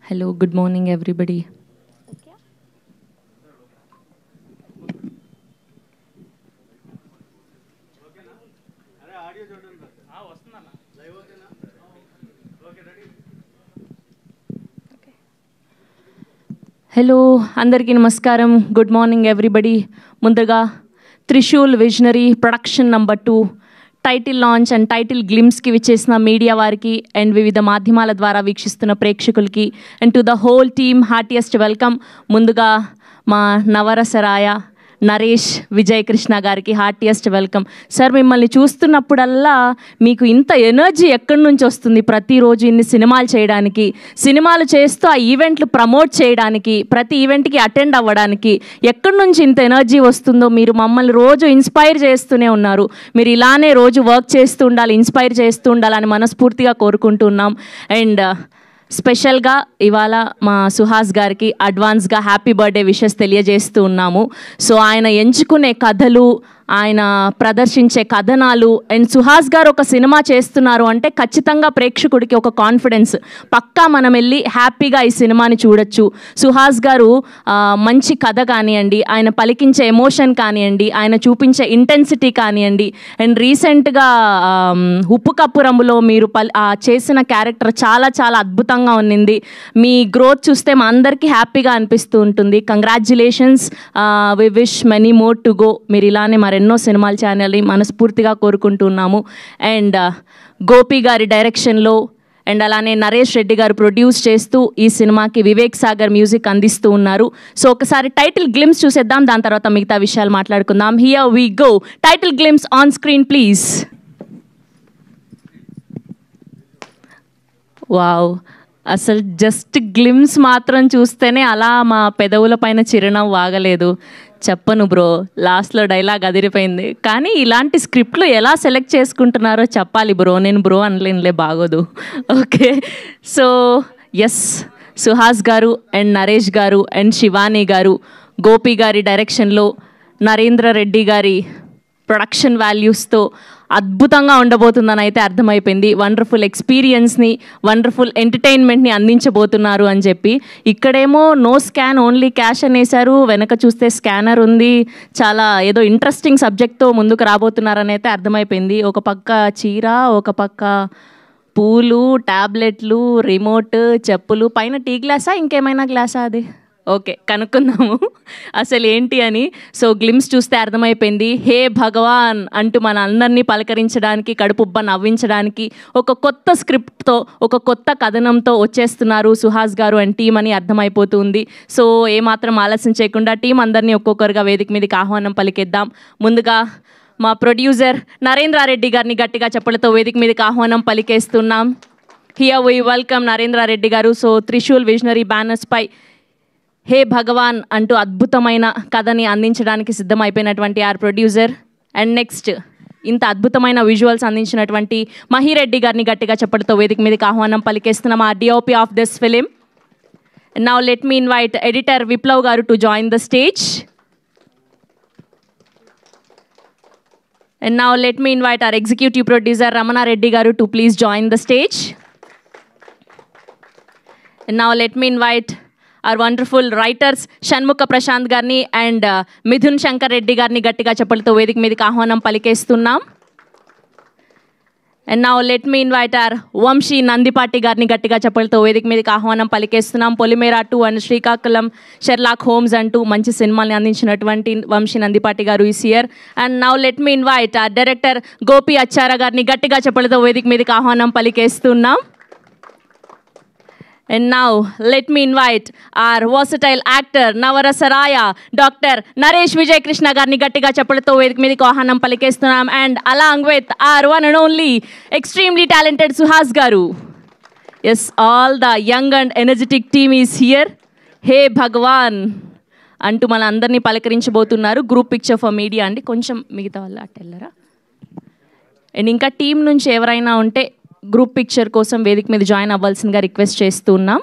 Hello, good morning, everybody. Hello, andarki namaskaram. Good morning, everybody. Mundaga, Trishul Visionary Production number 2. Title launch and title గ్లిమ్స్కి విచ్చేసిన media వారికి and వివిధ మాధ్యమాల ద్వారా వీక్షిస్తున్న ప్రేక్షకులకి and to the whole team heartiest welcome. ముందుగా మా నవరసరాయ నరేష్ విజయ్ కృష్ణ గారికి హార్టియెస్ట్ వెల్కమ్. సార్, మిమ్మల్ని చూస్తున్నప్పుడల్లా మీకు ఇంత ఎనర్జీ ఎక్కడి నుంచి వస్తుంది? ప్రతిరోజు ఇన్ని సినిమాలు చేయడానికి, సినిమాలు చేస్తూ ఆ ఈవెంట్లు ప్రమోట్ చేయడానికి, ప్రతి ఈవెంట్కి అటెండ్ అవ్వడానికి ఎక్కడి నుంచి ఇంత ఎనర్జీ వస్తుందో మీరు మమ్మల్ని రోజు ఇన్స్పైర్ చేస్తూనే ఉన్నారు. మీరు ఇలానే రోజు వర్క్ చేస్తూ ఉండాలి, ఇన్స్పైర్ చేస్తూ ఉండాలని మనస్ఫూర్తిగా కోరుకుంటున్నాం. అండ్ స్పెషల్గా ఇవాళ మా సుహాస్ గారికి అడ్వాన్స్గా హ్యాపీ బర్త్డే విషెస్ తెలియజేస్తూ ఉన్నాము. సో ఆయన ఎంచుకునే కథలు, ఆయన ప్రదర్శించే కథనాలు అండ్ సుహాస్ గారు ఒక సినిమా చేస్తున్నారు అంటే ఖచ్చితంగా ప్రేక్షకుడికి ఒక కాన్ఫిడెన్స్, పక్కా మనం వెళ్ళి హ్యాపీగా ఈ సినిమాని చూడొచ్చు. సుహాస్ గారు మంచి కథ కానివ్వండి, ఆయన పలికించే ఎమోషన్ కానివ్వండి, ఆయన చూపించే ఇంటెన్సిటీ కానివ్వండి, అండ్ రీసెంట్గా ఉప్పు కప్పు రంగులో మీరు చేసిన క్యారెక్టర్ చాలా చాలా అద్భుతంగా ఉన్నింది. మీ గ్రోత్ చూస్తే మా అందరికీ హ్యాపీగా అనిపిస్తూ ఉంటుంది. Congratulations, we wish many more to go. మీరు ఇలానే మరెన్నో సినిమాల ఛానల్ని మనస్ఫూర్తిగా కోరుకుంటున్నాము. అండ్ గోపి గారి డైరెక్షన్లో అండ్ అలానే నరేష్ రెడ్డి గారు ప్రొడ్యూస్ చేస్తూ ఈ సినిమాకి వివేక్ సాగర్ మ్యూజిక్ అందిస్తూ ఉన్నారు. సో ఒకసారి టైటిల్ గ్లిమ్స్ చూసేద్దాం, దాని తర్వాత మిగతా విషయాలు మాట్లాడుకుందాం. Here we go. Title glimpse on screen please. Wow, అసలు జస్ట్ గ్లిమ్స్ మాత్రం చూస్తేనే అలా మా పెదవుల పైన చిరునవ్వు ఆగలేదు. చెప్పను బ్రో, లాస్ట్లో డైలాగ్ అదిరిపోయింది. కానీ ఇలాంటి స్క్రిప్ట్లు ఎలా సెలెక్ట్ చేసుకుంటున్నారో చెప్పాలి బ్రో. నేను బ్రో అనలేనులే, బాగోదు. ఓకే, సో ఎస్, సుహాస్ గారు అండ్ నరేష్ గారు అండ్ శివాని గారు గోపి గారి డైరెక్షన్లో నరేంద్ర రెడ్డి గారి ప్రొడక్షన్ వాల్యూస్తో అద్భుతంగా ఉండబోతుందని అయితే అర్థమైపోయింది. వండర్ఫుల్ ఎక్స్పీరియన్స్ని, వండర్ఫుల్ ఎంటర్టైన్మెంట్ని అందించబోతున్నారు అని చెప్పి. ఇక్కడేమో నో స్కాన్ ఓన్లీ క్యాష్ అనేసారు, వెనక చూస్తే స్కానర్ ఉంది. చాలా ఏదో ఇంట్రెస్టింగ్ సబ్జెక్ట్తో ముందుకు రాబోతున్నారని అయితే అర్థమైపోయింది. ఒక పక్క చీర, ఒక పక్క పూలు, ట్యాబ్లెట్లు, రిమోట్, చెప్పులు, పైన టీ గ్లాసా ఇంకేమైనా గ్లాసా అది? ఓకే, కనుక్కుందాము అసలు ఏంటి అని. సో గ్లిమ్స్ చూస్తే అర్థమైపోయింది. హే భగవాన్ అంటూ మన అందరినీ పలకరించడానికి, కడుపుబ్బ నవ్వించడానికి ఒక కొత్త స్క్రిప్ట్తో, ఒక కొత్త కథనంతో వచ్చేస్తున్నారు సుహాస్ గారు అండ్ టీం అని అర్థమైపోతుంది. సో ఏమాత్రం ఆలస్యం చేయకుండా టీం అందరినీ ఒక్కొక్కరుగా వేదిక మీదకి ఆహ్వానం పలికేద్దాం. ముందుగా మా ప్రొడ్యూసర్ నరేంద్రారెడ్డి గారిని గట్టిగా చెప్పలతో వేదిక మీదకి ఆహ్వానం పలికేస్తున్నాం. హియర్ వి వెల్కమ్ నరేంద్రారెడ్డి గారు. సో త్రిశూల్ విజనరీ బ్యానర్స్ పై హే భగవాన్ అంటూ అద్భుతమైన కథని అందించడానికి సిద్ధమైపోయినటువంటి ఆర్ ప్రొడ్యూసర్. అండ్ నెక్స్ట్ ఇంత అద్భుతమైన విజువల్స్ అందించినటువంటి మహిరెడ్డి గారిని గట్టిగా చెప్పడంతో వేదిక మీదకి ఆహ్వానం పలికేస్తున్నాం, ఆ DOP of this film. Now let me invite editor Viplav garu to join the stage. And now let me invite our executive producer Ramana Reddy garu to please join the stage. And now let me invite our wonderful writers Shanmukha Prashant garni and Midhun Shankar Reddy garni గట్టిగా చెప్పలతో వేదిక మీదకి ఆహ్వానం పలికేస్తున్నాం. And now let me invite our Vamsi Nandipati గారిని గట్టిగా చెప్పలతో వేదిక మీదకి ఆహ్వానం పలికేస్తున్నాం. Polimera 2 and Srikakulam Sherlock Holmes అంటూ మంచి సినిమాల్ని అందించినటువంటి Vamsi Nandipati garu is here. And now let me invite our director Gopi Achara గారిని గట్టిగా చెప్పలతో వేదిక మీదకి ఆహ్వానం పలికేస్తున్నాం. And now let me invite our versatile actor Navarasaraya Dr. Naresh Vijay Krishna garni gattiga cheppalతో వేదిక మీదకి ఆహ్వానం పలికేస్తున్నాం. And along with our one and only extremely talented Suhas garu. Yes, all the young and energetic team is here. Hey Bhagwan అంటూ మన అందరినీ పలకరించబోతున్నారు. Group picture for media అండి, కొంచెం మిగతా వాళ్ళు అట్టెళ్ళరా. అండ్ ఇంకా టీం నుంచి ఎవరైనా ఉంటే గ్రూప్ పిక్చర్ కోసం వేదిక మీద జాయిన్ అవ్వాల్సిందిగా రిక్వెస్ట్ చేస్తున్నాం.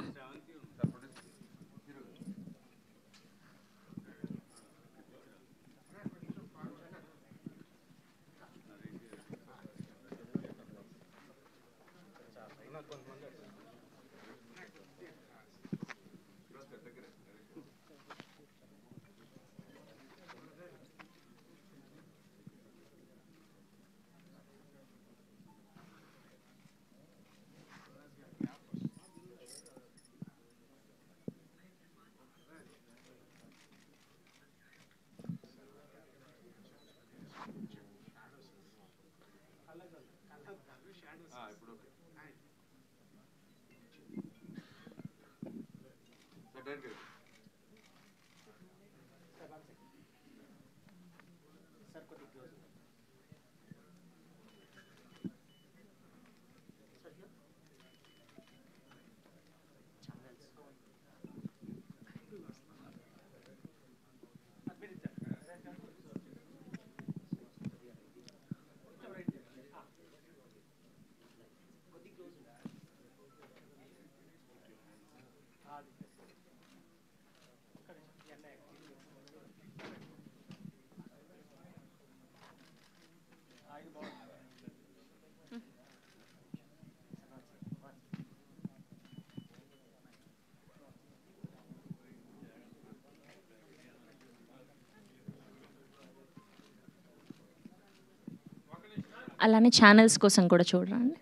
అలానే ఛానల్స్ కోసం కూడా చూడండి.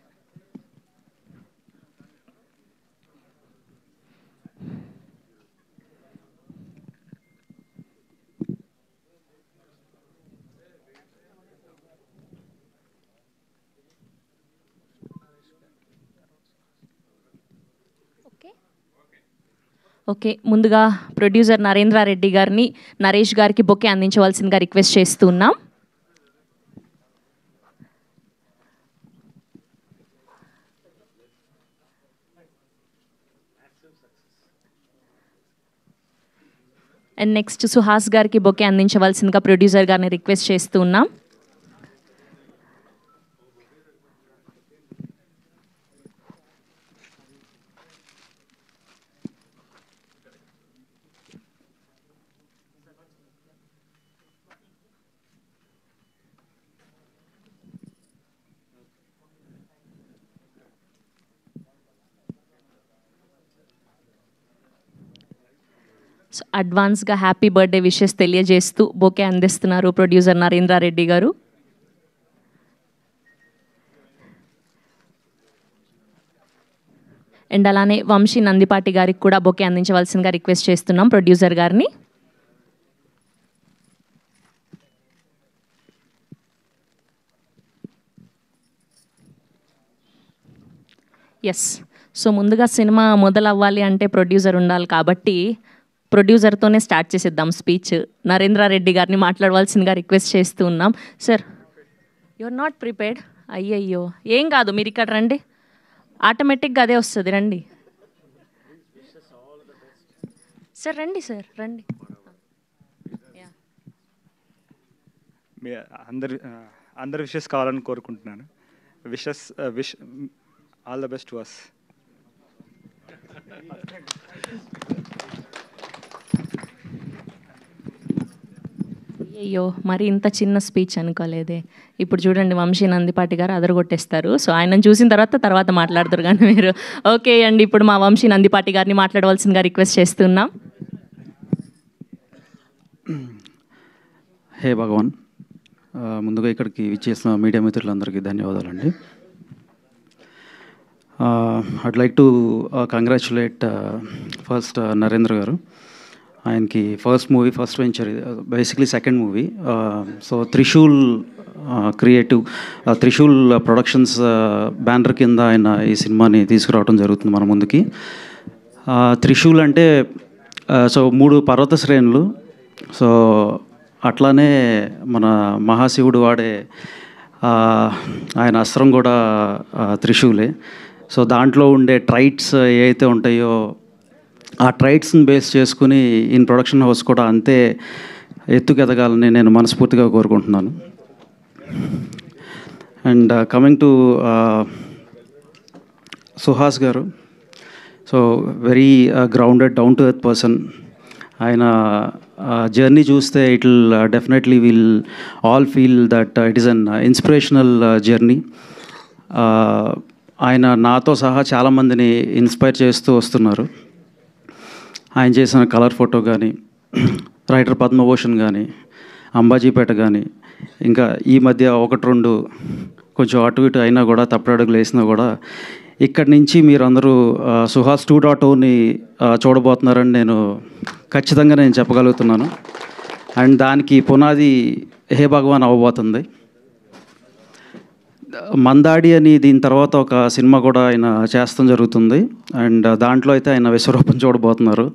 ఓకే, ముందుగా ప్రొడ్యూసర్ నరేంద్రారెడ్డి గారిని నరేష్ గారికి బొకే అందించవలసిందిగా రిక్వెస్ట్ చేస్తున్నాం. అండ్ నెక్స్ట్ సుహాస్ గారికి బొకే అందించవలసిందిగా ప్రొడ్యూసర్ గారిని రిక్వెస్ట్ చేస్తున్నాం. సో అడ్వాన్స్గా హ్యాపీ బర్త్డే విషెస్ తెలియజేస్తూ బొకే అందిస్తున్నారు ప్రొడ్యూసర్ నరేంద్రారెడ్డి గారు. అండ్ అలానే వంశీ నందిపాటి గారికి కూడా బొకే అందించవలసిందిగా రిక్వెస్ట్ చేస్తున్నాం ప్రొడ్యూసర్ గారిని. ఎస్, సో ముందుగా సినిమా మొదలవ్వాలి అంటే ప్రొడ్యూసర్ ఉండాలి కాబట్టి ప్రొడ్యూసర్తోనే స్టార్ట్ చేసేద్దాం స్పీచ్. నరేంద్రారెడ్డి గారిని మాట్లాడవలసిందిగా రిక్వెస్ట్ చేస్తూ ఉన్నాం. Sir, you're not prepared. అయ్యయ్యో, ఏం కాదు, మీరు ఇక్కడ రండి, ఆటోమేటిక్గా అదే వస్తుంది. రండి సార్, రండి సార్, రండి. అందరి విషెస్ కావాలని కోరుకుంటున్నాను. Wish all the best to us. అయ్యో, మరి ఇంత చిన్న స్పీచ్ అనుకోలేదే. ఇప్పుడు చూడండి, వంశీ నందిపాటి గారు అదరగొట్టేస్తారు. సో ఆయనను చూసిన తర్వాత మాట్లాడతారు కానీ మీరు. ఓకే అండి, ఇప్పుడు మా వంశీ నందిపాటి గారిని మాట్లాడవలసిందిగా రిక్వెస్ట్ చేస్తున్నాం. హే భగవాన్, ముందుగా ఇక్కడికి విచ్చేసిన మీడియా మిత్రులందరికీ ధన్యవాదాలండి. I'd like to congratulate first Narendra గారు. ఆయనకి first movie, first venture, basically second movie. So Trishul creative, Trishul productions banner కింద ఆయన ఈ సినిమాని తీసుకురావడం జరుగుతుంది మన ముందుకి. త్రిశూల్ అంటే సో 3 పర్వత శ్రేణులు. సో అట్లానే మన మహాశివుడు వాడే ఆయన అస్త్రం కూడా త్రిశూలే. సో దాంట్లో ఉండే ట్రైట్స్ ఏవైతే ఉంటాయో ఆ ట్రైట్స్ని బేస్ చేసుకుని ఇన్ ప్రొడక్షన్ హౌస్ కూడా అంతే ఎత్తుకెదగాలని నేను మనస్ఫూర్తిగా కోరుకుంటున్నాను. అండ్ కమింగ్ టు సుహాస్ గారు, so very grounded, down to earth person. ఆయన జర్నీ చూస్తే it will definitely will all feel that it is an inspirational journey. ఆయన నాతో సహా చాలామందిని ఇన్స్పైర్ చేస్తూ వస్తున్నారు. ఆయన చేసిన కలర్ ఫోటో కానీ, రైటర్ పద్మభూషణ్ కానీ, అంబాజీపేట కానీ, ఇంకా ఈ మధ్య 1-2 కొంచెం అటు ఇటు అయినా కూడా, తప్పుడడుగులు వేసినా కూడా, ఇక్కడి నుంచి మీరందరూ సుహాస్ 2.0ని చూడబోతున్నారని ఖచ్చితంగా నేను చెప్పగలుగుతున్నాను. అండ్ దానికి పునాది హే భగవాన్ అవ్వబోతుంది. మందాడి అని దీని తర్వాత ఒక సినిమా కూడా ఆయన చేస్తాం జరుగుతుంది. అండ్ దాంట్లో అయితే ఆయన విశ్వరూపం చూడబోతున్నారు.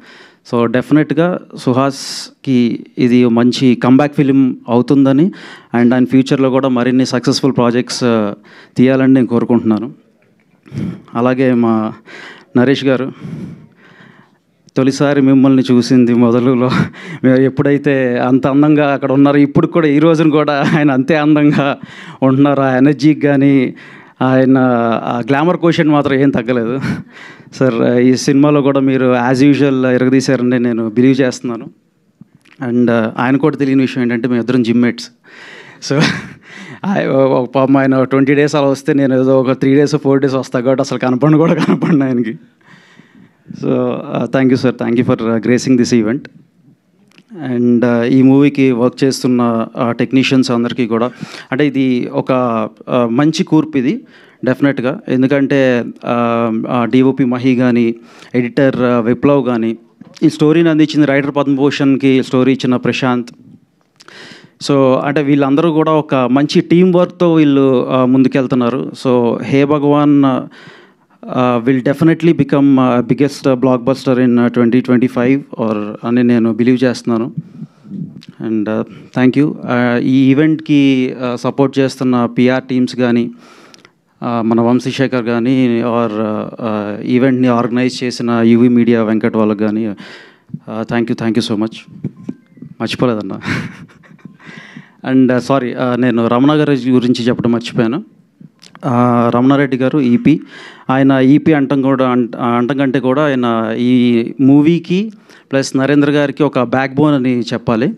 సో డెఫినెట్గా సుహాస్కి ఇది మంచి కంబ్యాక్ ఫిలిం అవుతుందని అండ్ ఆయన ఫ్యూచర్లో కూడా మరిన్ని సక్సెస్ఫుల్ ప్రాజెక్ట్స్ తీయాలని నేను కోరుకుంటున్నాను. అలాగే మా నరేష్ గారు, తొలిసారి మిమ్మల్ని చూసింది మొదలులో మీరు ఎప్పుడైతే అంత అందంగా అక్కడ ఉన్నారో, ఇప్పుడు కూడా ఈ రోజున కూడా ఆయన అంతే అందంగా ఉంటున్నారు. ఆ ఎనర్జీకి కానీ ఆయన ఆ గ్లామర్ క్వశ్చన్ మాత్రం ఏం తగ్గలేదు. సార్, ఈ సినిమాలో కూడా మీరు యాజ్ యూజువల్ ఎరగదీశారని నేను బిలీవ్ చేస్తున్నాను. అండ్ ఆయన కూడా తెలియని విషయం ఏంటంటే మేము ఇద్దరం జిమ్మేట్స్. సో పాపం ఆయన 20 days అలా వస్తే నేను ఏదో ఒక 3 days 4 days వస్తాను కాబట్టి అసలు కనపడిన ఆయనకి. So thank you sir, thank you for gracing this event. And ఈ మూవీకి వర్క్ చేస్తున్న టెక్నీషియన్స్ అందరికీ కూడా, అంటే ఇది ఒక మంచి కూర్పు ఇది డెఫినెట్గా. ఎందుకంటే డిఓపి మహి కానీ, ఎడిటర్ విప్లవ్ కానీ, ఈ స్టోరీని అందించింది రైటర్ పద్మభూషణ్కి స్టోరీ ఇచ్చిన ప్రశాంత్. సో అంటే వీళ్ళందరూ కూడా ఒక మంచి టీం వర్క్తో వీళ్ళు ముందుకెళ్తున్నారు. So hey Bhagavan will definitely become biggest blockbuster in 2025 అని నేను బిలీవ్ చేస్తున్నాను. And thank you. ఈ ఈవెంట్కి సపోర్ట్ చేస్తున్న పిఆర్ టీమ్స్ కానీ, మన వంశీశేఖర్ కానీ, ఆర్ ఈవెంట్ని ఆర్గనైజ్ చేసిన యువి మీడియా వెంకట్ వాళ్ళకి కానీ థ్యాంక్ యూ సో మచ్. మర్చిపోలేదన్నా. అండ్ సారీ, నేను రమణ గారి గురించి చెప్పడం మర్చిపోయాను. రమణారెడ్డి గారు ఈపీ, ఆయన ఈపీ అంటం కంటే కూడా ఆయన ఈ మూవీకి ప్లస్ నరేంద్ర గారికి ఒక బ్యాక్ బోన్ అని చెప్పాలి.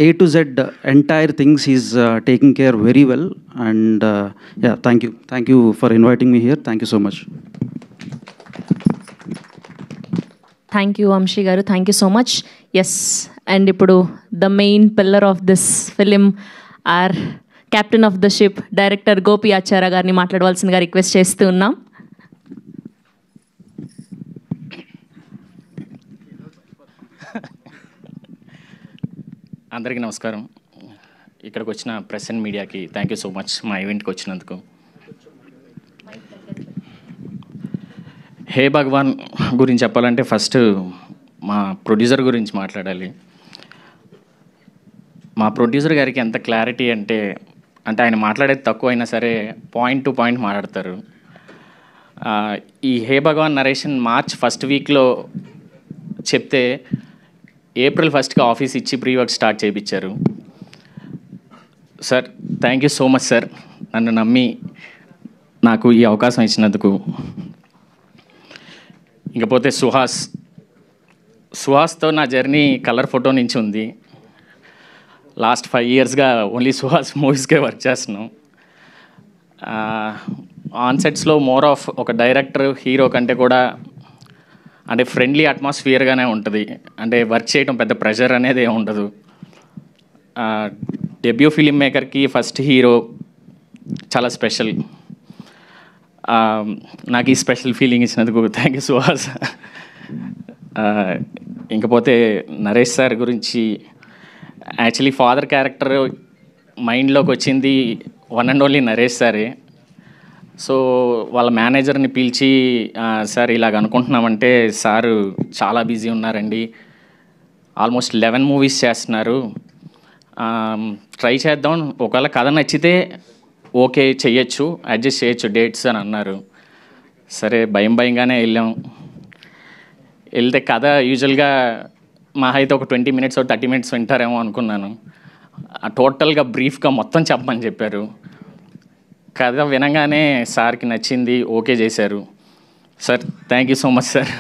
A to Z entire things is taking care very well. And yeah, thank you for inviting me here. Thank you so much. Thank you Vamsi garu, thank you so much. Yes, and ఇప్పుడు the main pillar of this film, our captain of the ship, director Gopi Acharya గారిని మాట్లాడవలసిందిగా request చేస్తూ ఉన్నాం. అందరికీ నమస్కారం. ఇక్కడికి వచ్చిన press and మీడియాకి థ్యాంక్ యూ సో మచ్ మా ఈవెంట్కి వచ్చినందుకు. హే భగవాన్ గురించి చెప్పాలంటే ఫస్ట్ మా ప్రొడ్యూసర్ గురించి మాట్లాడాలి. మా ప్రొడ్యూసర్ గారికి ఎంత క్లారిటీ అంటే ఆయన మాట్లాడేది తక్కువ అయినా సరే పాయింట్ టు పాయింట్ మాట్లాడతారు. ఈ హే భగవాన్ నరేషన్ మార్చ్ 1st వీక్లో చెప్తే April 1st ఆఫీస్ ఇచ్చి ప్రీ వర్క్ స్టార్ట్ చేయించారు. Sir, thank you so much sir, నన్ను నమ్మి నాకు ఈ అవకాశం ఇచ్చినందుకు. ఇంకపోతే సుహాస్తో నా జర్నీ కలర్ ఫోటో నుంచి ఉంది. లాస్ట్ 5 yearsగా ఓన్లీ సుహాస్ మూవీస్కే వర్క్ చేస్తున్నాం. ఆన్సెట్స్లో మోర్ ఆఫ్ ఒక డైరెక్టర్ హీరో కంటే కూడా అంటే ఫ్రెండ్లీ అట్మాస్ఫియర్గానే ఉంటుంది. అంటే వర్క్ చేయడం పెద్ద ప్రెషర్ అనేది ఏమి ఉండదు. డెబ్యూ ఫిలిం మేకర్కి ఫస్ట్ హీరో చాలా స్పెషల్. నాకు ఈ స్పెషల్ ఫీలింగ్ ఇచ్చినందుకు థ్యాంక్ యూ సుహాస్. ఇంకపోతే నరేష్ సార్ గురించి, యాక్చువల్లీ ఫాదర్ క్యారెక్టర్ మైండ్లోకి వచ్చింది వన్ అండ్ ఓన్లీ నరేష్ సారే. సో వాళ్ళ మేనేజర్ని పిలిచి, సార్ ఇలాగ అనుకుంటున్నామంటే, సారు చాలా బిజీ ఉన్నారండి, ఆల్మోస్ట్ 11 movies చేస్తున్నారు, ట్రై చేద్దాం, ఒకవేళ కథ నచ్చితే ఓకే చెయ్యొచ్చు, అడ్జస్ట్ చేయొచ్చు డేట్స్ అని అన్నారు. సరే భయంగానే వెళ్తే కథ యూజువల్గా మా అయితే ఒక 20 minutes 30 minutes వింటారేమో అనుకున్నాను. టోటల్గా బ్రీఫ్గా మొత్తం చెప్పమని చెప్పారు. కథ వినగానే సార్కి నచ్చింది, ఓకే చేశారు. Sir thank you so much sir.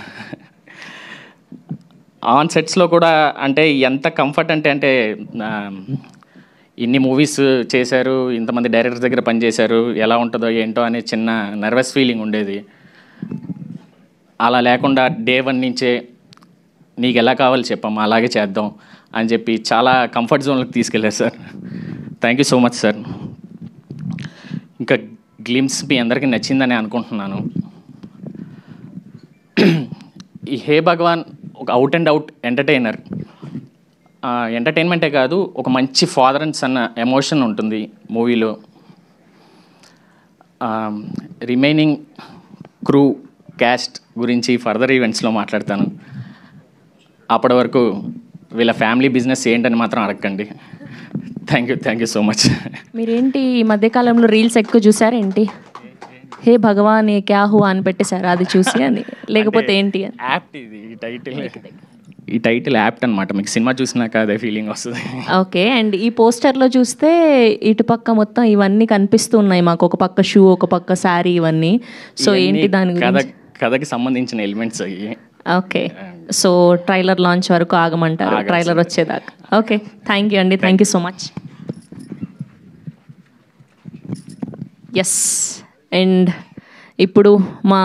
On సెట్స్లో కూడా అంటే ఎంత కంఫర్ట్ అంటే ఇన్ని మూవీస్ చేశారు, ఇంతమంది డైరెక్టర్స్ దగ్గర పనిచేశారు, ఎలా ఉంటుందో ఏంటో అనే చిన్న నర్వస్ ఫీలింగ్ ఉండేది. అలా లేకుండా డే 1 నుంచే నీకు ఎలా కావాలి చెప్పమ్మా అలాగే చేద్దాం అని చెప్పి చాలా కంఫర్ట్ జోన్లోకి తీసుకెళ్ళారు sir. Thank you so much sir. ఇంకా గ్లిమ్స్ మీ అందరికీ నచ్చిందని అనుకుంటున్నాను. ఈ హే భగవాన్ ఒక అవుట్ అండ్ అవుట్ ఎంటర్టైనర్. ఎంటర్టైన్మెంటే కాదు, ఒక మంచి ఫాదర్ అండ్ సన్ ఎమోషన్ ఉంటుంది మూవీలో. రిమైనింగ్ క్రూ క్యాస్ట్ గురించి ఫర్దర్ ఈవెంట్స్లో మాట్లాడతాను. అప్పటి వరకు వీళ్ళ ఫ్యామిలీ బిజినెస్ ఏంటని మాత్రం అడగండి. Thank you so much. మీరేంటి ఈ మధ్యకాలంలో రీల్స్ ఎక్కువ చూసారేంటి? హే భగవాన్ ఏ క్యా హువా అని పెట్టేశారు, అది చూసి అని లేకపోతే ఏంటి అని? యాప్ట్ ఇది, ఈ టైటిల్ యాప్ట్ అనమాట. మీకు సినిమా చూసినాక అదే ఫీలింగ్ వస్తుంది. ఓకే. అండ్ ఈ పోస్టర్లో చూస్తే ఇటుపక్క మొత్తం ఇవన్నీ కనిపిస్తూ ఉన్నాయి మాకు, ఒక పక్క షూ, ఒక పక్క శారీ, ఇవన్నీ. సో ఏంటి దాని గురించి? కథకి సంబంధించిన ఎలిమెంట్స్ అయ్యి. ఓకే. సో ట్రైలర్ లాంచ్ వరకు ఆగమంటారు, ట్రైలర్ వచ్చేదాకా. ఓకే, థ్యాంక్ యూ అండి, thank you so much. Yes, and ఇప్పుడు మా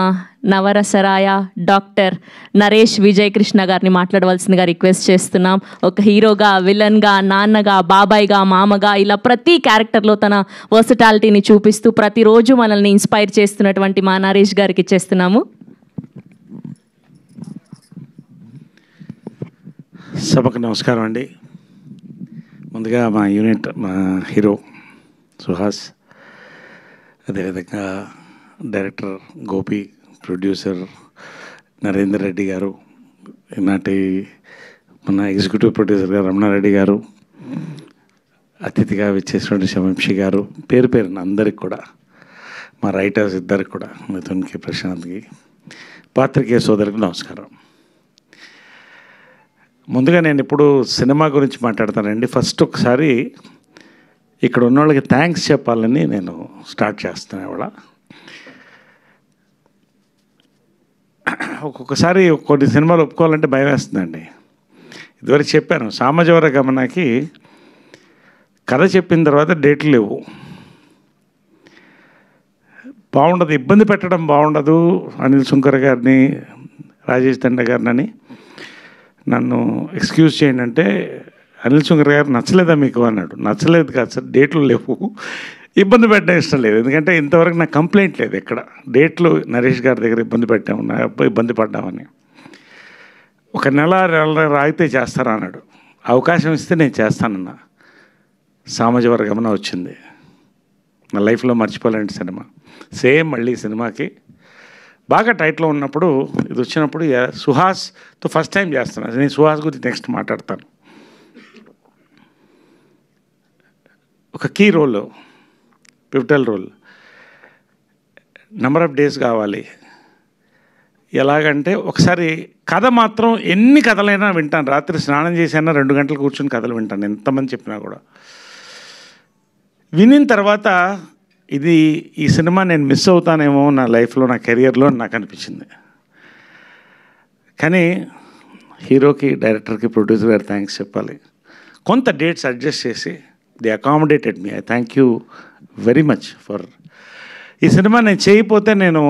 నవరసరాయ డాక్టర్ నరేష్ విజయ్ కృష్ణ గారిని మాట్లాడవలసిందిగా రిక్వెస్ట్ చేస్తున్నాం. ఒక హీరోగా, విలన్గా, నాన్నగా, బాబాయ్గా, మామగా, ఇలా ప్రతి క్యారెక్టర్లో తన వర్సటాలిటీని చూపిస్తూ ప్రతిరోజు మనల్ని ఇన్స్పైర్ చేస్తున్నటువంటి మా నరేష్ గారికి ఇచ్చేస్తున్నాము. సభకు నమస్కారం అండి. ముందుగా మా యూనిట్, మా హీరో సుహాస్, అదేవిధంగా డైరెక్టర్ గోపి, ప్రొడ్యూసర్ నరేందర్ రెడ్డి గారు, ఈనాటి మన ఎగ్జిక్యూటివ్ ప్రొడ్యూసర్ గారు రమణారెడ్డి గారు, అతిథిగా విచ్చేసినటువంటి శవంశి గారు, పేరు పేరున అందరికి కూడా, మా రైటర్స్ ఇద్దరికి కూడా, మిథున్కి, ప్రశాంత్కి, పాత్రికేయ సోదరికి నమస్కారం. ముందుగా నేను ఇప్పుడు సినిమా గురించి మాట్లాడతానండి. ఫస్ట్ ఒకసారి ఇక్కడ ఉన్న వాళ్ళకి థ్యాంక్స్ చెప్పాలని నేను స్టార్ట్ చేస్తాను. ఇవాళ ఒక్కొక్కసారి కొన్ని సినిమాలు ఒప్పుకోవాలంటే భయం వేస్తుందండి. ఇదివరకు చెప్పాను, సామాజిక గమనకి కథ చెప్పిన తర్వాత డేట్లు లేవు, బాగుండదు, ఇబ్బంది పెట్టడం బాగుండదు. అనిల్ సుంకర్ గారిని, రాజేష్ దండ గారిని నన్ను ఎక్స్క్యూజ్ చేయండి అంటే, అనిల్ సుంకర్ గారు నచ్చలేదా మీకు అన్నాడు. నచ్చలేదు కాదు సార్, డేట్లు లేవు, ఇబ్బంది పెట్టడం ఇష్టం లేదు. ఎందుకంటే ఇంతవరకు నాకు కంప్లైంట్ లేదు ఎక్కడ, డేట్లు నరేష్ గారి దగ్గర ఇబ్బంది పెట్టాము, నా అబ్బాయి ఇబ్బంది పడ్డామని. ఒక నెల రాగితే చేస్తారా అన్నాడు. అవకాశం ఇస్తే నేను చేస్తానన్నా. సామాజిక గమనం వచ్చింది, నా లైఫ్లో మర్చిపోలేని సినిమా. సేమ్ మళ్ళీ సినిమాకి బాగా టైట్లో ఉన్నప్పుడు, ఇది వచ్చినప్పుడు సుహాస్తో ఫస్ట్ టైం చేస్తున్నాను. నేను సుహాస్ గురించి నెక్స్ట్ మాట్లాడతాను. ఒక key role, pivotal role, number of days కావాలి. ఎలాగంటే ఒకసారి కథ మాత్రం ఎన్ని కథలైనా వింటాను, రాత్రి స్నానం చేసైనా 2 గంటలు కూర్చొని కథలు వింటాను, ఎంతమంది చెప్పినా కూడా. వినిన తర్వాత ఈ సినిమా నేను మిస్ అవుతానేమో నా లైఫ్లో, నా కెరియర్లో నాకు అనిపించింది. కానీ హీరోకి, డైరెక్టర్కి, ప్రొడ్యూసర్ గారు థ్యాంక్స్ చెప్పాలి. కొంత డేట్స్ అడ్జస్ట్ చేసి they accommodated me. I thank you very much for. ఈ సినిమా నేను చేయకపోతే నేను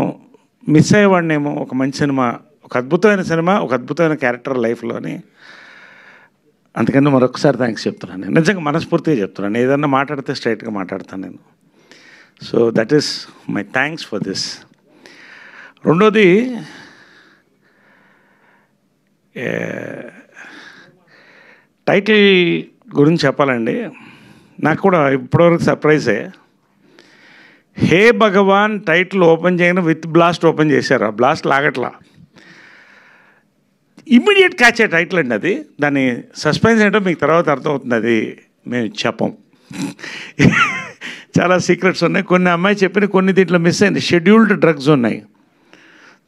మిస్ అయ్యేవాడినేమో. ఒక మంచి సినిమా, ఒక అద్భుతమైన సినిమా, ఒక అద్భుతమైన క్యారెక్టర్ లైఫ్లోని. అందుకని మరొకసారి థ్యాంక్స్ చెప్తున్నాను. నేను నిజంగా మనస్ఫూర్తిగా చెప్తున్నాను. ఏదన్నా మాట్లాడితే స్ట్రైట్గా మాట్లాడతాను నేను. So that is my thanks for this. రెండోది, టైటిల్ గురించి చెప్పాలండి. నాకు కూడా ఇప్పటివరకు సర్ప్రైజే. హే భగవాన్ టైటిల్ ఓపెన్ చేయగానే విత్ బ్లాస్ట్ ఓపెన్ చేశారు. ఆ బ్లాస్ట్ లాగట్లా, ఇమ్మీడియట్ క్యాచ్ అయ్యే టైటిల్ అండి అది. దాని సస్పెన్స్ ఏంటో మీకు తర్వాత అర్థమవుతుంది, అది మేము చెప్పం. చాలా సీక్రెట్స్ ఉన్నాయి. కొన్ని అమ్మాయి చెప్పిన, కొన్ని దీంట్లో మిస్ అయింది. షెడ్యూల్డ్ డ్రగ్స్ ఉన్నాయి,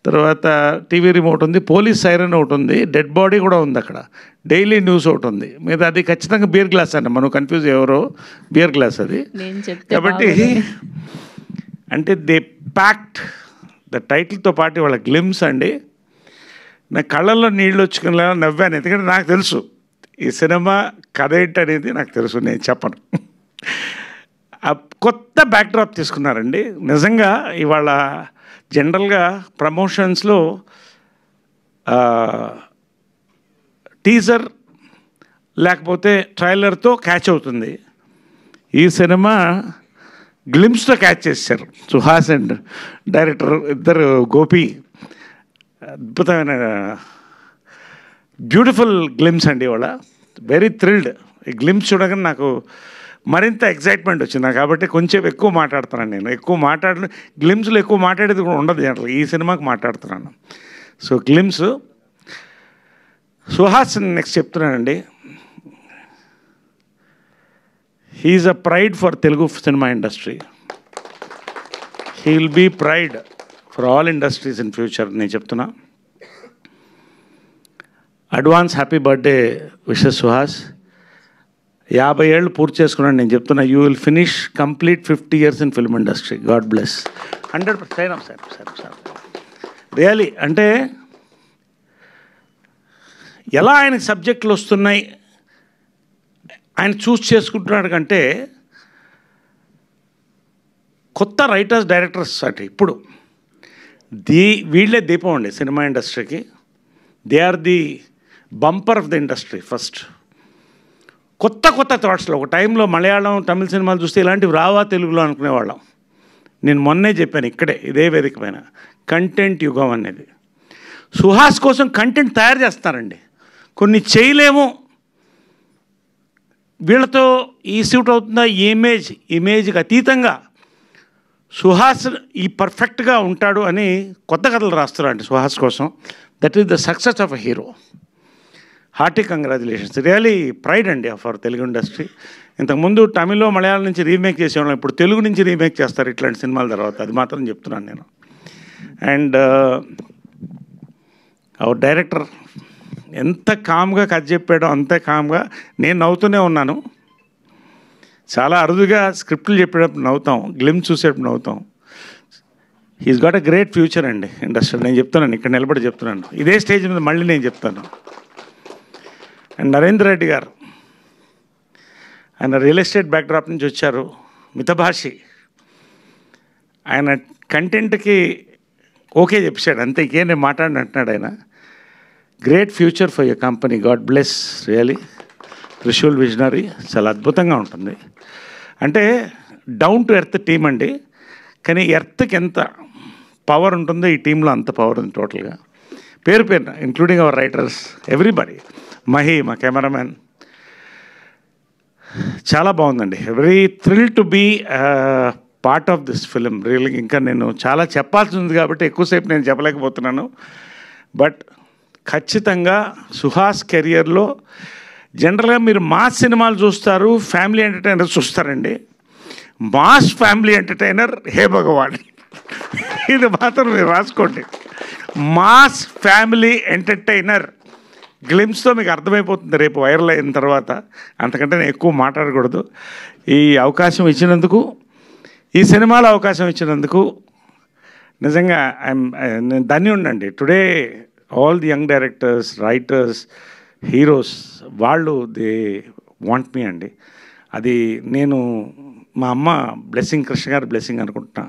తర్వాత టీవీ రిమోట్ ఉంది, పోలీస్ సైరన్ ఒకటి ఉంది, డెడ్ బాడీ కూడా ఉంది అక్కడ, డైలీ న్యూస్ ఒకటి ఉంది. మీద అది ఖచ్చితంగా బియర్ గ్లాస్ అండి, మనం కన్ఫ్యూజ్ ఎవరో, బియర్ గ్లాస్ అది. కాబట్టి అంటే దే ప్యాక్ట్ ద టైటిల్తో పాటు వాళ్ళ గ్లిమ్స్ అండి. నా కళ్ళల్లో నీళ్ళు వచ్చుకునేలా నవ్వాను. ఎందుకంటే నాకు తెలుసు ఈ సినిమా కథ ఏంటనేది నాకు తెలుసు, నేను చెప్పను. కొత్త బ్యాక్డ్రాప్ తీసుకున్నారండి నిజంగా. ఇవాళ జనరల్గా ప్రమోషన్స్లో టీజర్ లేకపోతే ట్రైలర్తో క్యాచ్ అవుతుంది. ఈ సినిమా గ్లిమ్స్తో క్యాచ్ చేశారు సుహాస్ అండ్ డైరెక్టర్ ఇద్దరు, గోపి. అద్భుతమైన బ్యూటిఫుల్ గ్లిమ్స్ అండి. ఇవాళ వెరీ థ్రిల్డ్. ఈ గ్లిమ్స్ చూడగానే నాకు మరింత ఎగ్జైట్మెంట్ వచ్చింది కాబట్టి కొంచెం ఎక్కువ మాట్లాడుతున్నాను. నేను ఎక్కువ గ్లిమ్స్లో ఎక్కువ మాట్లాడేది కూడా ఉండదు జనరల్, ఈ సినిమాకి మాట్లాడుతున్నాను. సో గ్లిమ్స్ సుహాస్ నెక్స్ట్ చెప్తున్నానండి. He's a pride for Telugu cinema industry. He will be pride for all industries in future. నేను చెప్తున్నా. Advance happy birthday wishes Suhas. 50 ఏళ్ళు పూర్తి చేసుకున్నాను. నేను చెప్తున్నా, you will finish complete 50 years in film industry. God bless. 100% sir really. అంటే ఎలా ఆయనకి సబ్జెక్టులు వస్తున్నాయి, ఆయన చూస్ చేసుకుంటున్నాడు కంటే కొత్త రైటర్స్ డైరెక్టర్స్ అటు ఇప్పుడు వీళ్ళే దీపం అండి సినిమా ఇండస్ట్రీకి. They are the bumper of the industry. First కొత్త థాట్స్లో ఒక టైంలో మలయాళం తమిళ సినిమాలు చూస్తే ఇలాంటివి రావా తెలుగులో అనుకునేవాళ్ళం. నేను మొన్నే చెప్పాను ఇక్కడే ఇదే వేదిక పైన, కంటెంట్ యుగం అనేది. సుహాస్ కోసం కంటెంట్ తయారు చేస్తారండి. కొన్ని చేయలేము, వీళ్ళతో ఈ సూట్ అవుతుందా, ఇమేజ్కి అతీతంగా సుహాస్ ఈ పర్ఫెక్ట్గా ఉంటాడు అని కొత్త కథలు రాస్తారండి సుహాస్ కోసం. That is the success of a hero. Hearty congratulations. Really pride అండి ఆఫ్ అవర్ తెలుగు ఇండస్ట్రీ. ఇంతకుముందు తమిళ్లో మలయాళం నుంచి రీమేక్ చేసేవాళ్ళం, ఇప్పుడు తెలుగు నుంచి రీమేక్ చేస్తారు ఇట్లాంటి సినిమాల తర్వాత. అది మాత్రం చెప్తున్నాను నేను. అండ్ అవర్ డైరెక్టర్ ఎంత కామ్గా కథ చెప్పాడో అంతే కామ్గా నేను నవ్వుతూనే ఉన్నాను. చాలా అరుదుగా స్క్రిప్ట్లు చెప్పేటప్పుడు నవ్వుతాం, గ్లిమ్స్ చూసేటప్పుడు నవ్వుతాం. He's got a great future అండి ఇండస్ట్రీ. నేను చెప్తున్నాను, ఇక్కడ నిలబడి చెప్తున్నాను, ఇదే స్టేజ్ మీద మళ్ళీ నేను చెప్తాను. అండ్ నరేంద్ర రెడ్డి గారు, ఆయన రియల్ ఎస్టేట్ బ్యాక్డ్రాప్ నుంచి వచ్చారు, మితభాషి. ఆయన కంటెంట్కి ఓకే చెప్పాడు అంతే, ఇంకేం నేను మాట్లాడిన అంటున్నాడు ఆయన. Great future for your company. God bless. Really Trishul visionary చాలా అద్భుతంగా ఉంటుంది. అంటే డౌన్ టు ఎర్త్ టీం అండి, కానీ ఎర్త్కి ఎంత పవర్ ఉంటుందో ఈ టీంలో అంత పవర్ ఉంది టోటల్గా. పేరున including our writers, everybody. Mahi మా కెమెరామ్యాన్, చాలా బాగుందండి. Very thrill to be part of this film. Really ఇంకా నేను చాలా చెప్పాల్సి ఉంది కాబట్టి ఎక్కువసేపు నేను చెప్పలేకపోతున్నాను. బట్ ఖచ్చితంగా సుహాస్ కెరియర్లో జనరల్గా మీరు మాస్ సినిమాలు చూస్తారు, ఫ్యామిలీ ఎంటర్టైనర్ చూస్తారండి. మాస్ ఫ్యామిలీ ఎంటర్టైనర్ హే భగవాన్, ఇది మాత్రం మీరు రాసుకోండి. మాస్ ఫ్యామిలీ ఎంటర్టైనర్ గ్లిమ్స్తో మీకు అర్థమైపోతుంది రేపు వైరల్ అయిన తర్వాత. అంతకంటే నేను ఎక్కువ మాట్లాడకూడదు. ఈ అవకాశం ఇచ్చినందుకు, ఈ సినిమాలో అవకాశం ఇచ్చినందుకు నిజంగా నేను ధన్యుండండి. Today all the young directors, writers, heroes వాళ్ళు దే వాంట్ మీ అండి. అది నేను మా అమ్మ బ్లెస్సింగ్, కృష్ణ గారి బ్లెస్సింగ్ అనుకుంటున్నా,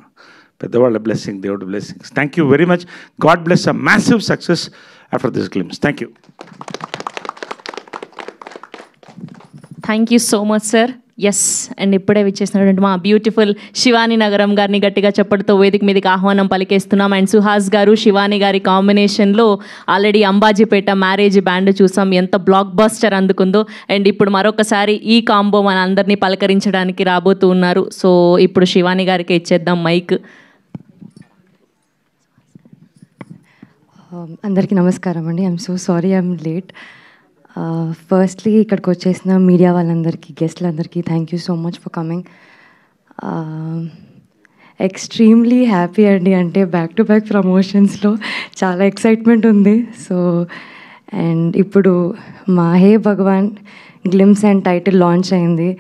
పెద్దవాళ్ళ బ్లెస్సింగ్, దేవుడి blessings. Thank you very much. God bless a massive success after this glimpse. Thank you. Thank you so much sir. Yes, and ఇప్పుడే విచ్చేసినటువంటి మా బ్యూటిఫుల్ శివాని నగరం గారిని గట్టిగా చెప్పడంతో వేదిక మీదకి ఆహ్వానం పలికేస్తున్నాం. అండ్ సుహాస్ గారు, శివాని గారి కాంబినేషన్లో ఆల్రెడీ అంబాజీపేట మ్యారేజ్ బ్యాండ్ చూసాం, ఎంత బ్లాక్ బస్టర్ అందుకుందో. అండ్ ఇప్పుడు మరొకసారి ఈ కాంబో మన అందరినీ పలకరించడానికి రాబోతూ ఉన్నారు. సో ఇప్పుడు శివాని గారికి ఇచ్చేద్దాం మైక్. అందరికీ నమస్కారం అండి. I'm so sorry I'm late. Firstly ఇక్కడికి వచ్చేసిన మీడియా వాళ్ళందరికీ, గెస్ట్లందరికీ thank you so much for coming. Extremely happy అండి. అంటే బ్యాక్ టు బ్యాక్ ప్రమోషన్స్లో చాలా ఎక్సైట్మెంట్ ఉంది. సో అండ్ ఇప్పుడు మా హే భగవాన్ గ్లిమ్స్ అండ్ టైటిల్ లాంచ్ అయింది.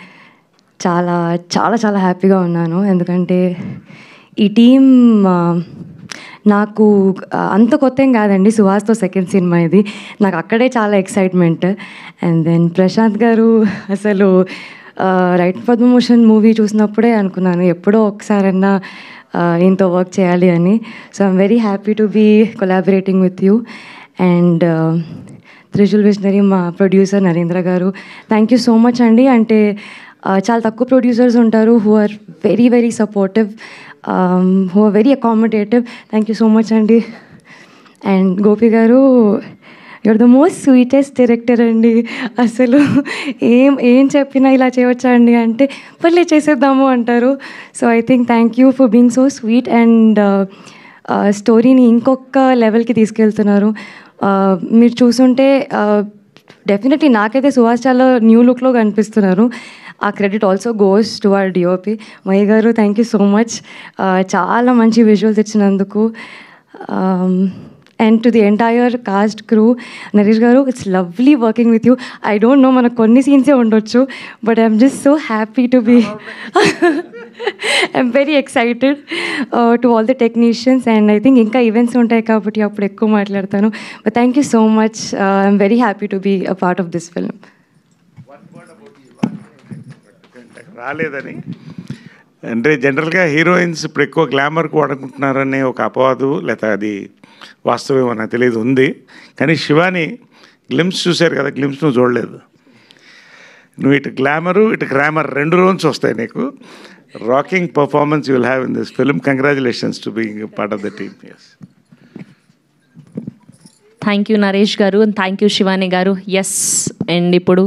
చాలా చాలా చాలా హ్యాపీగా ఉన్నాను. ఎందుకంటే ఈ టీం నాకు అంత కొత్త ఏం కాదండి. సుహాస్తో సెకండ్ సినిమా ఇది. నాకు అక్కడే చాలా ఎక్సైట్మెంట్. అండ్ దెన్ ప్రశాంత్ గారు, అసలు రైట్ పద్మభూషణ్ మూవీ చూసినప్పుడే అనుకున్నాను ఎప్పుడో ఒకసారన్నా ఈయనతో వర్క్ చేయాలి అని. So I'm very happy to be collaborating with you. And Trishul visionary మా ప్రొడ్యూసర్ నరేంద్ర గారు, థ్యాంక్ యూ సో మచ్ అండి. అంటే చాలా తక్కువ ప్రొడ్యూసర్స్ ఉంటారు who are very very supportive, who are very accommodative. Thank you so much అండి. అండ్ గోపి గారు, you're the most sweetest director అండి. అసలు ఏం చెప్పినా ఇలా చేయవచ్చా అండి అంటే పర్లే చేసేద్దాము అంటారు. So I think thank you for being so sweet and స్టోరీని ఇంకొక లెవెల్కి తీసుకెళ్తున్నారు. మీరు చూసుంటే డెఫినెట్లీ నాకైతే సుహాస్ చాలా న్యూ లుక్లో కనిపిస్తున్నారు. ఆ credit also goes to our DOP Mahi garu. Thank you so much, చాలా మంచి విజువల్స్ ఇచ్చినందుకు. And to the entire cast crew, Naresh garu, it's lovely working with you. I don't know మనకు కొన్ని సీన్సే ఉండొచ్చు, but I'm just so happy to be I'm very excited to all the technicians. And I think ఇంకా events ఉంటాయి కాబట్టి అప్పుడు ఎక్కువ మాట్లాడతాను. But thank you so much, I'm very happy to be a part of this film. రాలేదని అంటే జనరల్గా heroines ఇప్పుడు ఎక్కువ గ్లామర్కి వాడుకుంటున్నారనే ఒక అపవాదు, లేకపోతే అది వాస్తవం నాకు తెలియదు ఉంది. కానీ శివాని గ్లిమ్స్ చూశారు కదా, గ్లిమ్స్ నువ్వు చూడలేదు. నువ్వు ఇటు గ్లామరు ఇటు గ్రామర్ రెండు రోజులు వస్తాయి నీకు. Rocking performance you will have in this film. Congratulations to being part of the team. Thank you Naresh గారు, థ్యాంక్ యూ శివాని గారు. ఎస్, అండ్ ఇప్పుడు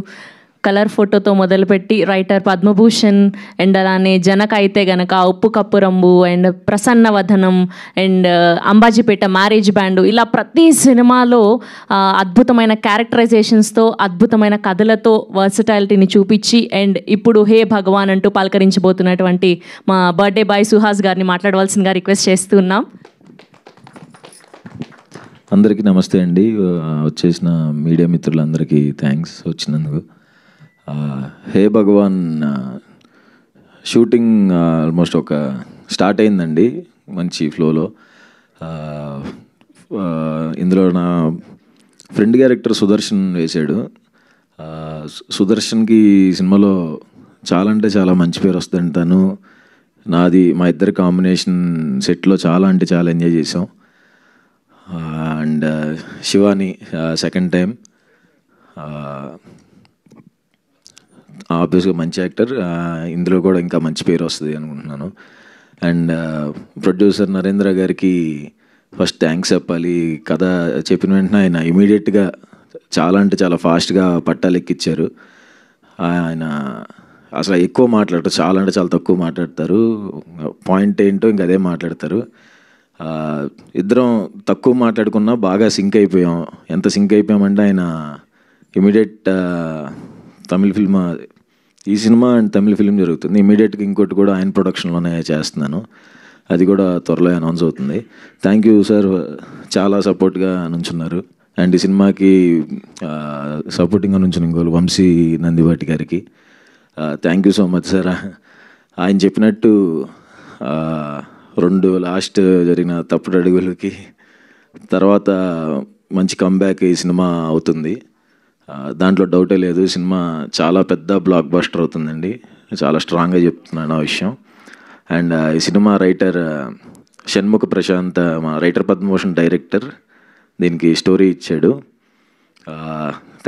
కలర్ ఫోటోతో మొదలుపెట్టి రైటర్ పద్మభూషణ్ అండ్ అలానే జనక అయితే గనక ఉప్పు cup రంబు and Prasanna Vadanam and Ambajipeta marriage band, ఇలా ప్రతి సినిమాలో అద్భుతమైన క్యారెక్టరైజేషన్స్తో అద్భుతమైన కథలతో వర్సటాలిటీని చూపించి అండ్ ఇప్పుడు హే భగవాన్ అంటూ పలకరించబోతున్నటువంటి మా బర్త్డే బాయ్ సుహాస్ గారిని మాట్లాడవలసిందిగా రిక్వెస్ట్ చేస్తున్నాం. అందరికీ నమస్తే అండి. వచ్చేసిన మీడియా మిత్రులందరికీ థ్యాంక్స్ వచ్చినందుకు. హే భగవాన్ షూటింగ్ ఆల్మోస్ట్ ఒక స్టార్ట్ అయిందండి మంచి ఫ్లోలో. ఇందులో నా ఫ్రెండ్ క్యారెక్టర్ సుదర్శన్ వేశాడు. సుదర్శన్కి సినిమాలో చాలా అంటే చాలా మంచి పేరు వస్తుందండి. తను నాది మా ఇద్దరి కాంబినేషన్ సెట్లో చాలా అంటే చాలా ఎంజాయ్ చేసాం. అండ్ శివాని సెకండ్ టైం, ఆబ్వియస్గా మంచి యాక్టర్, ఇందులో కూడా ఇంకా మంచి పేరు వస్తుంది అనుకుంటున్నాను. అండ్ ప్రొడ్యూసర్ నరేంద్ర గారికి ఫస్ట్ థ్యాంక్స్ చెప్పాలి. కథ చెప్పిన వెంటనే ఆయన ఇమీడియట్గా చాలా అంటే చాలా ఫాస్ట్గా పట్టాలెక్కిచ్చారు. ఆయన అసలు ఎక్కువ మాట్లాడతారు, చాలా అంటే చాలా తక్కువ మాట్లాడతారు. పాయింట్ ఏంటో ఇంకా అదే మాట్లాడతారు. ఇద్దరం తక్కువ మాట్లాడుకున్నా బాగా సింక్ అయిపోయాం. ఎంత సింక్ అయిపోయామంటే ఆయన ఇమీడియట్ తమిళ ఫిల్మ్, ఈ సినిమా అండ్ తమిళ ఫిల్మ్ జరుగుతుంది, ఇమీడియట్గా ఇంకోటి కూడా ఆయన ప్రొడక్షన్లోనే చేస్తున్నాను. అది కూడా త్వరలో అనౌన్స్ అవుతుంది. థ్యాంక్ యూ సార్, చాలా సపోర్ట్గా నుంచున్నారు. అండ్ ఈ సినిమాకి సపోర్టింగ్గా నుంచిన ఇంకోళ్ళు వంశీ నందివాటి గారికి thank you so much sir. ఆయన చెప్పినట్టు 2 లాస్ట్ జరిగిన తప్పుడు అడుగులకి తర్వాత మంచి కంబ్యాక్ ఈ సినిమా అవుతుంది, దాంట్లో డౌటే లేదు. సినిమా చాలా పెద్ద బ్లాక్ బస్టర్ అవుతుందండి, చాలా స్ట్రాంగ్గా చెప్తున్నాను ఆ విషయం. అండ్ ఈ సినిమా రైటర్ షణ్ముఖ ప్రశాంత్, మా రైటర్ పద్మభూషణ్ డైరెక్టర్, దీనికి స్టోరీ ఇచ్చాడు.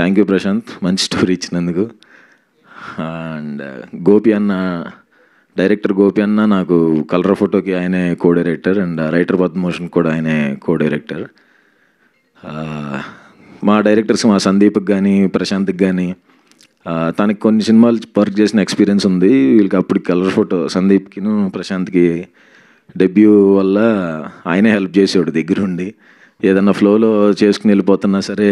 థ్యాంక్ యూ ప్రశాంత్, మంచి స్టోరీ ఇచ్చినందుకు. అండ్ గోపి అన్న, డైరెక్టర్ గోపి అన్న నాకు కలర్ ఫోటోకి ఆయనే co director and writer Padma Bhushan కూడా ఆయనే కో డైరెక్టర్. మా డైరెక్టర్స్ మా సందీప్కి కానీ ప్రశాంత్కి కానీ తనకి కొన్ని సినిమాలు వర్క్ చేసిన ఎక్స్పీరియన్స్ ఉంది. వీళ్ళకి అప్పుడు కలర్ ఫోటో సందీప్కిను ప్రశాంత్కి డెబ్యూ వల్ల ఆయనే హెల్ప్ చేసేవాడు దగ్గరుండి. ఏదన్నా ఫ్లోలో చేసుకుని వెళ్ళిపోతున్నా సరే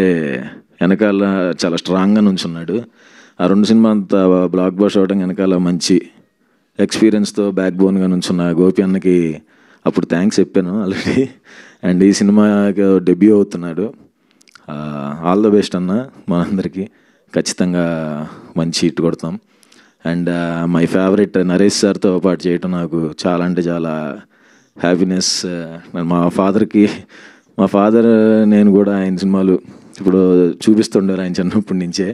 వెనకాల చాలా స్ట్రాంగ్గా నుంచున్నాడు. ఆ 2 సినిమా అంతా బ్లాక్ బస్టర్ అవడం వెనకాల మంచి ఎక్స్పీరియన్స్తో బ్యాక్ బోన్గా నుంచున్న గోపి అన్నకి అప్పుడు థ్యాంక్స్ చెప్పాను ఆల్రెడీ. అండ్ ఈ సినిమాకి డెబ్యూ అవుతున్నాడు. ఆల్ ద బెస్ట్ అన్న, మా అందరికీ ఖచ్చితంగా మంచి హిట్ కొడతాం. అండ్ మై ఫేవరెట్ నరేష్ సార్తో పాటు చేయటం నాకు చాలా అంటే చాలా హ్యాపీనెస్. మా ఫాదర్ నేను కూడా ఆయన సినిమాలు ఇప్పుడు చూపిస్తుండారు ఆయన చిన్నప్పటి నుంచే.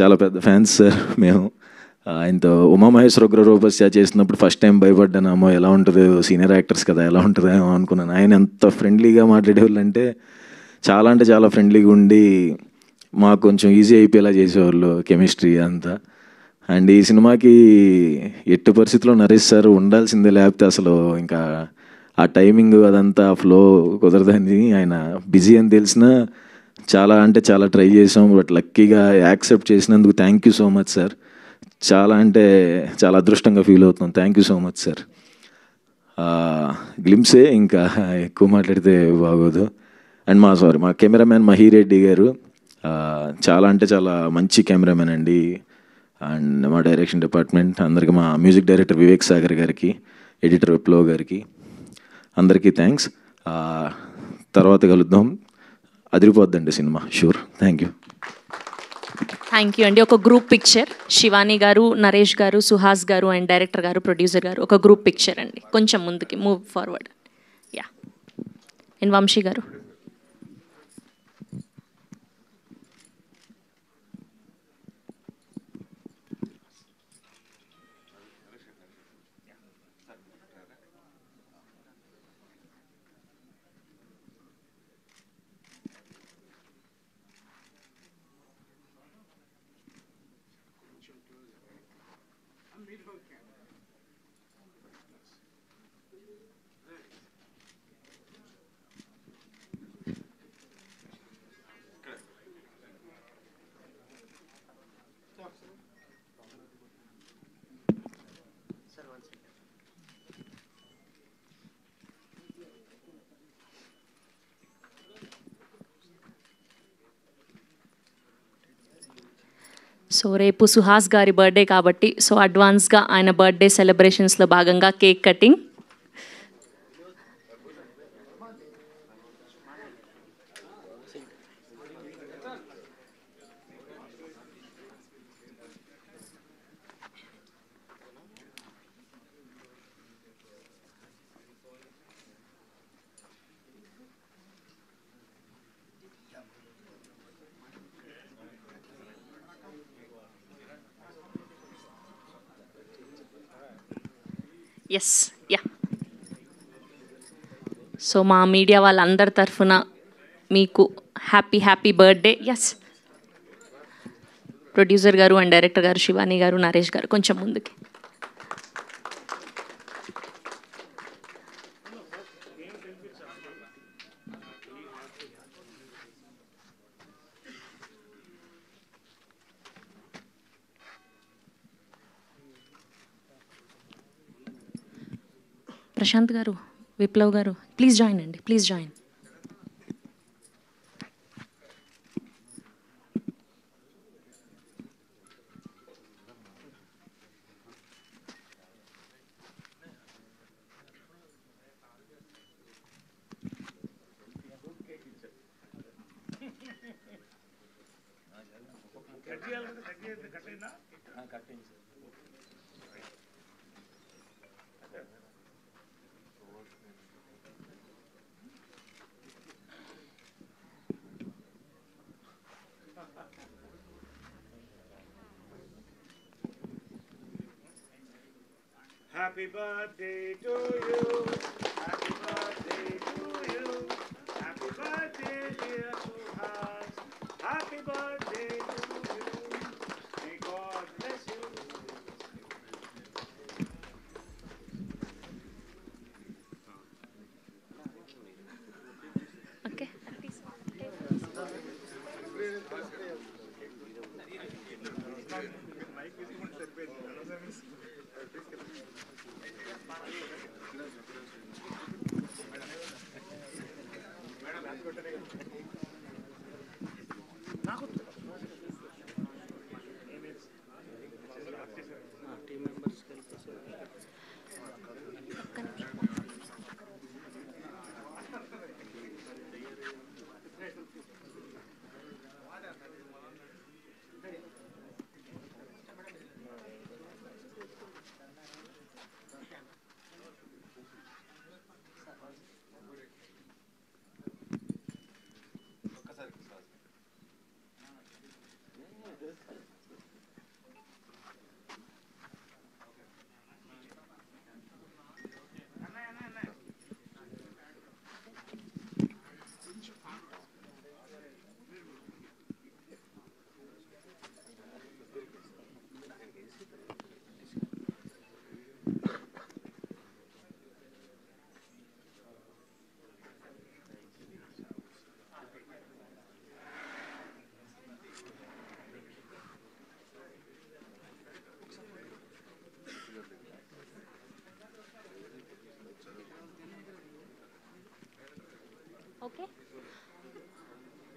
చాలా పెద్ద ఫ్యాన్స్ సార్ మేము. ఆయనతో ఉమామహేశ్వర ఉగ్రరూపస్య చేసినప్పుడు ఫస్ట్ టైం భయపడ్డాను, అమ్మో ఎలా ఉంటుంది, సీనియర్ యాక్టర్స్ కదా ఎలా ఉంటుందేమో అనుకున్నాను. ఆయన ఎంత ఫ్రెండ్లీగా మాట్లాడేవాళ్ళు అంటే చాలా ఫ్రెండ్లీగా ఉండి మాకు కొంచెం ఈజీ అయిపోయేలా చేసేవాళ్ళు కెమిస్ట్రీ అంతా. అండ్ ఈ సినిమాకి ఎట్టి పరిస్థితుల్లో నరేష్ సార్ ఉండాల్సిందే, లేకపోతే అసలు ఇంకా ఆ టైమింగ్ అదంతా ఫ్లో కుదరదని, ఆయన బిజీ అని తెలిసినా చాలా అంటే చాలా ట్రై చేసాం. బట్ లక్కీగా యాక్సెప్ట్ చేసినందుకు thank you so much sir. చాలా అంటే చాలా అదృష్టంగా ఫీల్ అవుతున్నాం. Thank you so much sir. Glimpse, ఇంకా ఎక్కువ మాట్లాడితే బాగోదు. అండ్ మా కెమెరామ్యాన్ మహిరెడ్డి గారు చాలా అంటే చాలా మంచి కెమెరామ్యాన్ అండి. అండ్ మా డైరెక్షన్ డిపార్ట్మెంట్ అందరికీ, మా మ్యూజిక్ డైరెక్టర్ వివేక్ సాగర్ గారికి, ఎడిటర్ విప్లవ్ గారికి, అందరికీ థ్యాంక్స్. తర్వాత కలుద్దాం. అదిరిపోద్దండి సినిమా, sure. Thank you. Thank you అండి. ఒక గ్రూప్ పిక్చర్, శివాని గారు, నరేష్ గారు, సుహాస్ గారు అండ్ డైరెక్టర్ గారు, ప్రొడ్యూసర్ గారు, ఒక గ్రూప్ పిక్చర్ అండి. కొంచెం ముందుకి move forward. Yeah, and Vamsi గారు. సో రేపు సుహాస్ గారి బర్త్డే కాబట్టి, సో అడ్వాన్స్గా ఆయన బర్త్డే సెలబ్రేషన్స్లో భాగంగా cake cutting. Yes, yeah. So మా మీడియా వాళ్ళందరి తరఫున మీకు happy happy birthday. Yes, producer గారు అండ్ డైరెక్టర్ గారు, శివాని గారు, నరేష్ గారు, కొంచెం ముందుకి. ప్రశాంత్ గారు, విప్లవ్ గారు, ప్లీజ్ జాయిన్ అండి, please join. Happy birthday to you. Happy birthday to you. Happy birthday, dear Suhas. Happy birthday to you. May God bless you. Okay.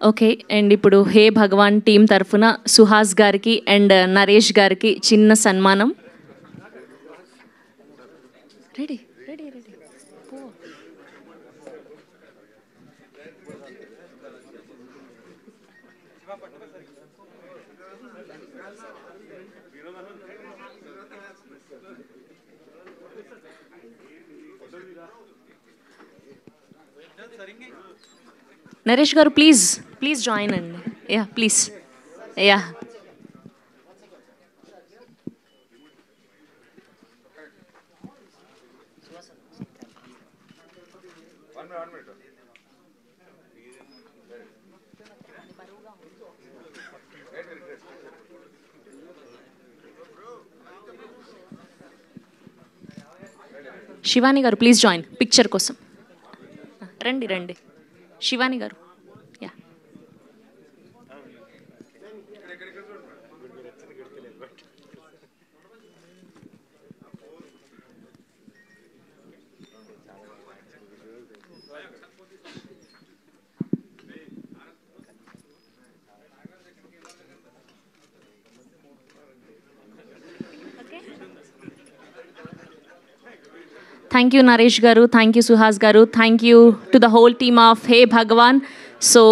Okay, and ఇప్పుడు హే భగవాన్ టీం తరఫున సుహాస్ గారికి అండ్ నరేష్ గారికి చిన్న సన్మానం. Ready ready ready. Naresh garu please please join అండి. Yeah please. Yeah Shivani garu please join picture కోసం. రండి రండి శివాని గారు. యా థ్యాంక్ యూ నరేష్ గారు, థ్యాంక్ యూ సుహాస్ గారు, thank you to the whole team of Hey Bhagwan. So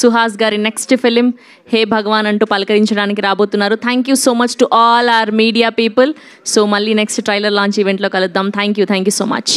Suhas గారి నెక్స్ట్ ఫిలిం హే భగవాన్ అంటూ పలకరించడానికి రాబోతున్నారు. Thank you so much to all our media people. So మళ్ళీ నెక్స్ట్ ట్రైలర్ లాంచ్ ఈవెంట్లో కలుద్దాం. Thank you so much.